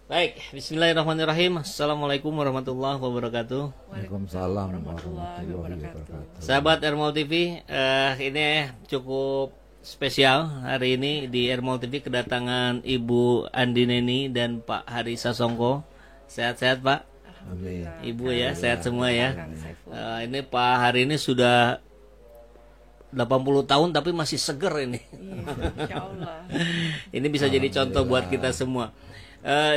Baik, bismillahirrahmanirrahim. Assalamualaikum warahmatullahi wabarakatuh. Waalaikumsalam warahmatullahi wabarakatuh. Sahabat Ermol TV, ini cukup spesial hari ini di Ermol TV kedatangan Ibu Andi Neni dan Pak Hari Sasongko. Sehat-sehat Pak? Amin. Ibu ya, sehat semua ya. Ini Pak Hari ini sudah 80 tahun tapi masih seger ini. Insya Allah. Ini bisa jadi contoh buat kita semua.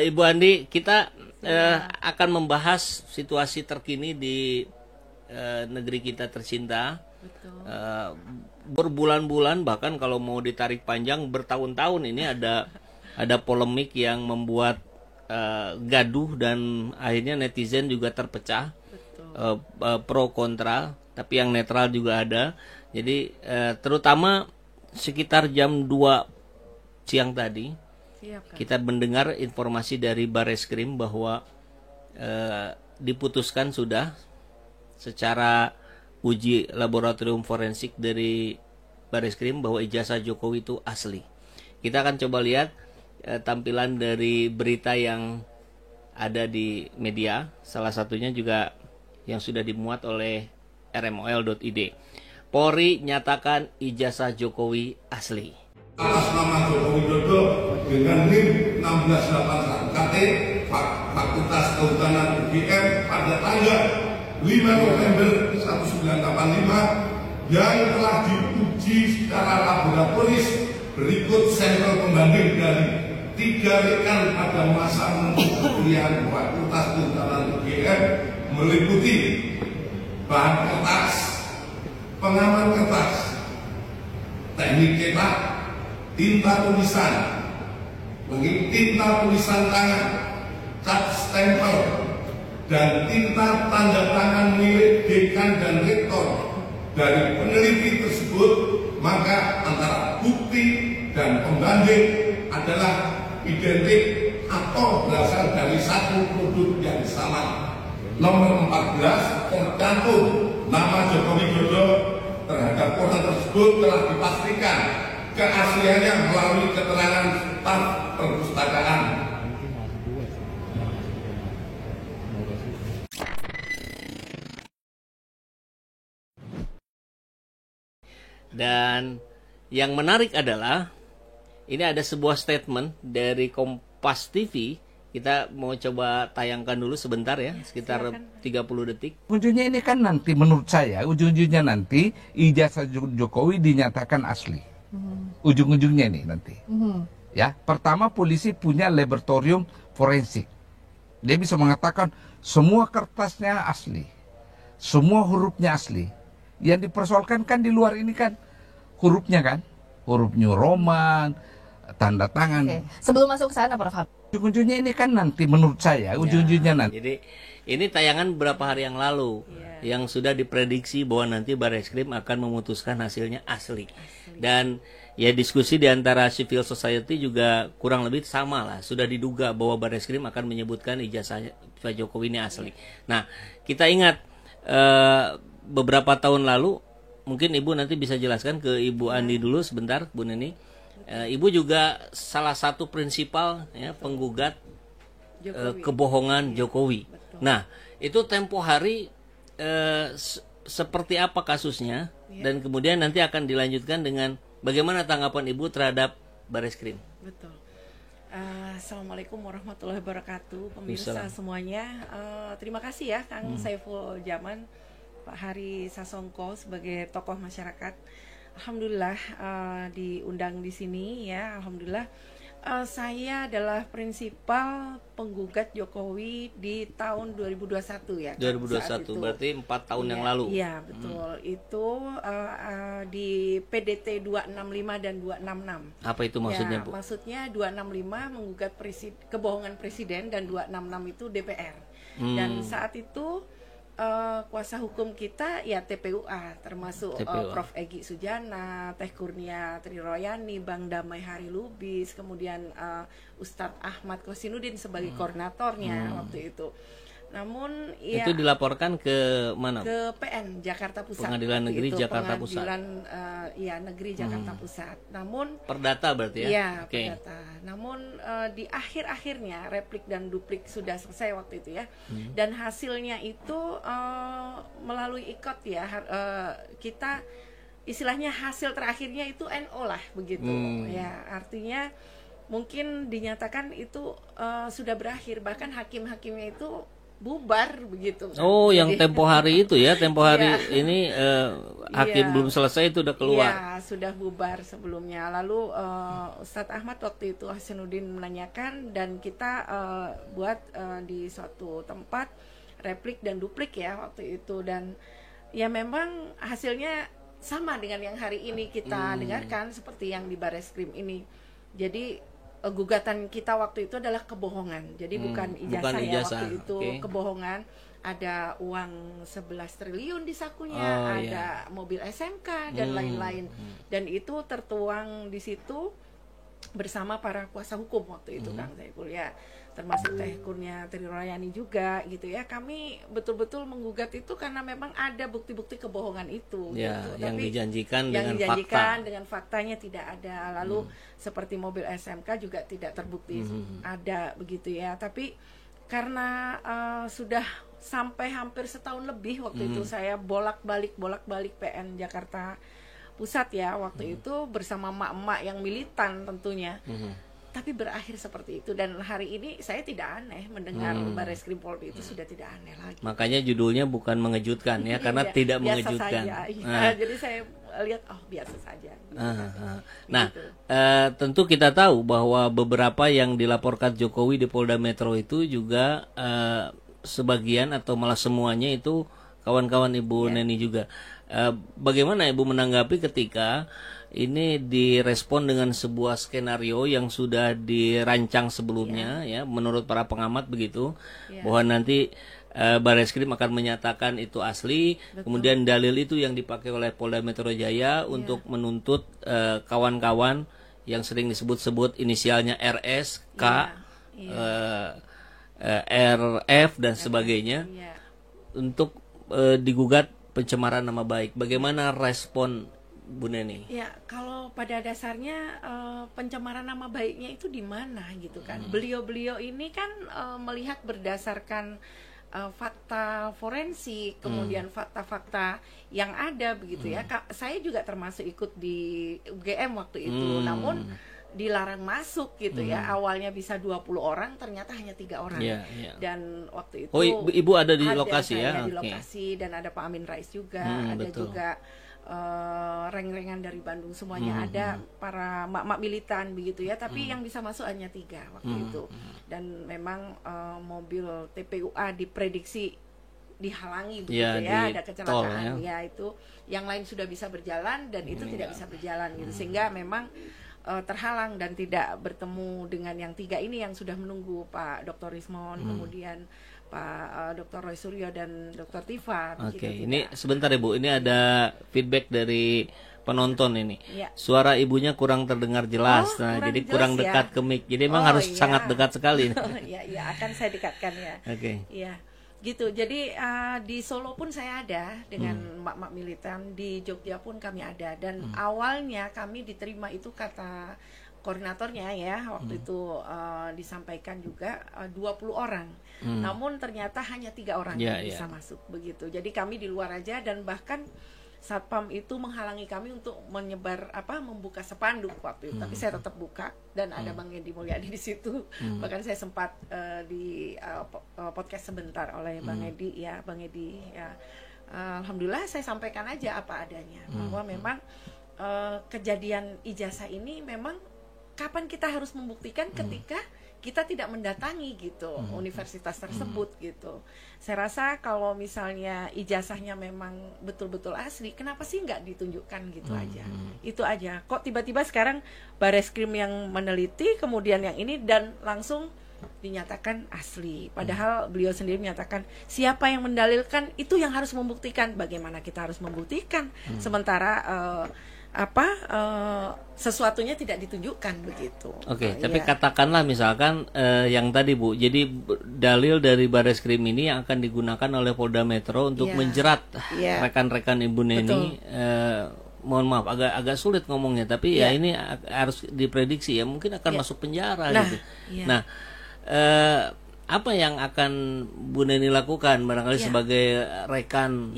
Ibu Andi, kita akan membahas situasi terkini di negeri kita tercinta. Betul. Berbulan-bulan, bahkan kalau mau ditarik panjang bertahun-tahun ini ada polemik yang membuat gaduh dan akhirnya netizen juga terpecah. Betul. Pro kontra, tapi yang netral juga ada. Jadi terutama sekitar jam 2 siang tadi Siap, Kak. kita mendengar informasi dari Bareskrim bahwa diputuskan sudah secara uji laboratorium forensik dari Bareskrim bahwa ijazah Jokowi itu asli. Kita akan coba lihat tampilan dari berita yang ada di media, salah satunya juga yang sudah dimuat oleh rmol.id. Polri nyatakan ijazah Jokowi asli. Atas nama Joko Widodo dengan NIM 1681 KT Fakultas Kehutanan UGM pada tanggal 5 November 1985 yang telah diuji secara laboratoris berikut sampel pembanding dari 3 rekan pada masa menempuh kuliah Fakultas Kehutanan UGM meliputi bahan kertas, pengaman kertas, teknik cetak, tinta tulisan, tinta tulisan tangan, cat stempel, dan tinta tanda tangan milik dekan dan rektor. Dari peneliti tersebut, maka antara bukti dan pembanding adalah identik atau berasal dari satu produk yang sama. Nomor 14 tercantum nama Joko Widodo terhadap orang tersebut telah dipastikan keasliannya melalui keterangan staf perpustakaan. Dan yang menarik adalah ini ada sebuah statement dari Kompas TV. Kita mau coba tayangkan dulu sebentar ya, sekitar silakan. 30 detik. Ujungnya ini kan nanti menurut saya ujung-ujungnya nanti ijazah Jokowi dinyatakan asli. Ujung-ujungnya ini nanti. Ya, pertama polisi punya laboratorium forensik. Dia bisa mengatakan semua kertasnya asli. Semua hurufnya asli. Yang dipersoalkan kan di luar ini kan hurufnya kan. Huruf New Roman, tanda tangan. Oke. Sebelum masuk ke sana, Prof. Ujung-ujungnya ini kan nanti menurut saya ujung-ujungnya nanti. Jadi ini tayangan beberapa hari yang lalu yang sudah diprediksi bahwa nanti Bareskrim akan memutuskan hasilnya asli. Dan ya diskusi di antara civil society juga kurang lebih sama lah. Sudah diduga bahwa Bareskrim akan menyebutkan ijazah Pak Jokowi ini asli. Nah, kita ingat beberapa tahun lalu, mungkin Ibu nanti bisa jelaskan ke Ibu Andi dulu sebentar, Bu Neni. Ibu juga salah satu prinsipal ya, penggugat kebohongan Jokowi. Nah, itu tempo hari seperti apa kasusnya dan kemudian nanti akan dilanjutkan dengan bagaimana tanggapan Ibu terhadap Bareskrim. Betul. Assalamualaikum warahmatullahi wabarakatuh, pemirsa semuanya. Terima kasih ya Kang Saiful Jaman, Pak Hari Sasongko sebagai tokoh masyarakat. Alhamdulillah diundang di sini ya. Alhamdulillah saya adalah prinsipal penggugat Jokowi di tahun 2021 ya. 2021 berarti 4 tahun yang lalu. Iya betul. Itu di PDT 265 dan 266. Apa itu maksudnya, Ya, Bu? maksudnya 265 menggugat kebohongan presiden dan 266 itu DPR. Dan saat itu kuasa hukum kita ya TPUA, termasuk TPUA. Prof. Egy Sujana, Teh Kurnia Triroyani, Bang Damai Hari Lubis, kemudian Ustadz Ahmad Kosinudin sebagai koordinatornya waktu itu. Namun ya, itu dilaporkan ke mana? Ke PN Jakarta Pusat. Pengadilan Negeri Jakarta Pusat. Pengadilan Negeri Jakarta Pusat. Namun perdata berarti ya? Iya, perdata. Namun di akhir-akhirnya replik dan duplik sudah selesai waktu itu ya. Dan hasilnya itu melalui IKOT ya. Kita istilahnya hasil terakhirnya itu NO lah begitu. Ya, artinya mungkin dinyatakan itu sudah berakhir, bahkan hakim-hakimnya itu bubar begitu. Oh, yang tempo hari itu ya, tempo hari ini hakim belum selesai itu udah keluar. Iya, sudah bubar sebelumnya. Lalu Ustadz Ahmad waktu itu Hasanuddin menanyakan dan kita buat di suatu tempat replik dan duplik ya waktu itu, dan ya memang hasilnya sama dengan yang hari ini kita dengarkan seperti yang di Bareskrim ini. Jadi gugatan kita waktu itu adalah kebohongan. Jadi bukan ijazah ya waktu itu, kebohongan. Ada uang 11 triliun di sakunya, ada mobil SMK dan lain-lain. Dan itu tertuang di situ bersama para kuasa hukum waktu itu, Kang Saiful ya. Termasuk Teh Kurnia Triroyani juga gitu ya. Kami betul-betul menggugat itu karena memang ada bukti-bukti kebohongan itu ya, gitu. yang tapi dijanjikan yang dengan fakta. dengan faktanya tidak ada. Lalu seperti mobil SMK juga tidak terbukti ada begitu ya. Tapi karena sudah sampai hampir setahun lebih waktu itu saya bolak-balik PN Jakarta Pusat ya waktu itu bersama emak-emak yang militan tentunya. Tapi berakhir seperti itu, dan hari ini saya tidak aneh mendengar Bareskrim Polri itu sudah tidak aneh lagi. Makanya judulnya bukan mengejutkan ya, karena tidak biasa mengejutkan. Saja, ya. Jadi saya lihat biasa saja. Nah, tentu kita tahu bahwa beberapa yang dilaporkan Jokowi di Polda Metro itu juga sebagian atau malah semuanya itu kawan-kawan Ibu Neni juga. Bagaimana Ibu menanggapi ketika ini direspon dengan sebuah skenario yang sudah dirancang sebelumnya ya, menurut para pengamat begitu, bahwa nanti Bareskrim akan menyatakan itu asli. Betul. Kemudian dalil itu yang dipakai oleh Polda Metro Jaya untuk menuntut kawan-kawan yang sering disebut-sebut inisialnya RS, K, RF dan sebagainya untuk digugat pencemaran nama baik. Bagaimana respon Bu Neni? Ya, kalau pada dasarnya pencemaran nama baiknya itu di mana gitu kan? Beliau-beliau ini kan melihat berdasarkan fakta forensik, kemudian fakta-fakta yang ada begitu ya. Saya juga termasuk ikut di UGM waktu itu, namun dilarang masuk gitu ya. Awalnya bisa 20 orang, ternyata hanya 3 orang. Dan waktu itu Ibu ada di lokasi ya? Di lokasi, dan ada Pak Amin Rais juga, ada juga reng-rengan dari Bandung, semuanya ada, para mak-mak militan begitu ya. Tapi yang bisa masuk hanya 3 waktu itu. Dan memang mobil TPUA diprediksi dihalangi begitu ya, ada kecelakaan ya, itu yang lain sudah bisa berjalan dan itu tidak bisa berjalan gitu, sehingga memang terhalang dan tidak bertemu dengan yang 3 ini yang sudah menunggu, Pak Dr. Rismon, kemudian Pak Dr. Roy Suryo dan Dr. Tifa. Ini sebentar Ibu, ini ada feedback dari penonton ini. Suara ibunya kurang terdengar jelas, jadi kurang dekat ke mic. Jadi memang harus sangat dekat sekali. Ya, akan saya dekatkan ya. Iya. Gitu. Jadi di Solo pun saya ada dengan mak-mak militan, di Jogja pun kami ada, dan awalnya kami diterima itu kata koordinatornya ya waktu itu disampaikan juga 20 orang. Namun ternyata hanya 3 orang yang bisa masuk begitu. Jadi kami di luar aja, dan bahkan Satpam itu menghalangi kami untuk membuka spanduk waktu itu. Tapi saya tetap buka, dan ada Bang Edi Mulyadi di situ. Bahkan saya sempat di podcast sebentar oleh Bang Edi ya, Bang Edi ya. Alhamdulillah saya sampaikan aja apa adanya, bahwa memang kejadian ijazah ini memang kapan kita harus membuktikan ketika kita tidak mendatangi gitu universitas tersebut gitu. Saya rasa kalau misalnya ijazahnya memang betul-betul asli, kenapa sih nggak ditunjukkan gitu aja? Itu aja. Kok tiba-tiba sekarang Bareskrim yang meneliti, kemudian yang ini, dan langsung dinyatakan asli. Padahal beliau sendiri menyatakan siapa yang mendalilkan itu yang harus membuktikan. Bagaimana kita harus membuktikan? Sementara sesuatunya tidak ditunjukkan begitu. Oke, tapi katakanlah misalkan yang tadi Bu, jadi dalil dari Bareskrim ini yang akan digunakan oleh Polda Metro untuk menjerat rekan-rekan Ibu Neni. Mohon maaf, agak sulit ngomongnya, tapi ya ini harus diprediksi ya, mungkin akan masuk penjara gitu. Nah, apa yang akan Bu Neni lakukan barangkali sebagai rekan?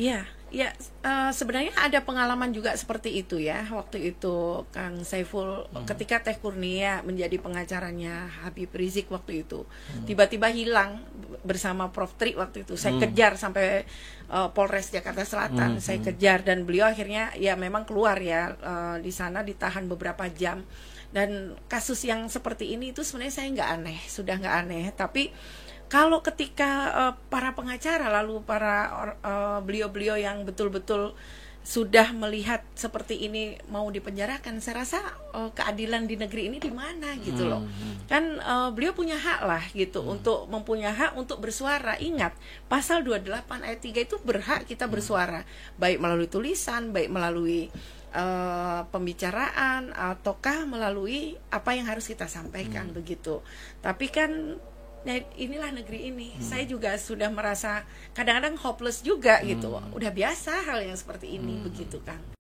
Sebenarnya ada pengalaman juga seperti itu ya. Waktu itu Kang Saiful ketika Teh Kurnia menjadi pengacaranya Habib Rizik waktu itu, tiba-tiba hilang bersama Prof Tri waktu itu. Saya kejar sampai Polres Jakarta Selatan, saya kejar, dan beliau akhirnya ya memang keluar ya, di sana ditahan beberapa jam. Dan kasus yang seperti ini itu sebenarnya saya sudah nggak aneh, tapi kalau ketika para pengacara lalu para beliau-beliau yang betul-betul sudah melihat seperti ini mau dipenjarakan, saya rasa keadilan di negeri ini di mana gitu loh. Kan beliau punya hak lah gitu, untuk mempunyai hak untuk bersuara. Ingat, pasal 28 ayat 3 itu berhak kita bersuara, baik melalui tulisan, baik melalui pembicaraan, ataukah melalui apa yang harus kita sampaikan begitu. Tapi kan inilah negeri ini. Saya juga sudah merasa kadang-kadang hopeless juga gitu. Udah biasa hal yang seperti ini begitu, Kang.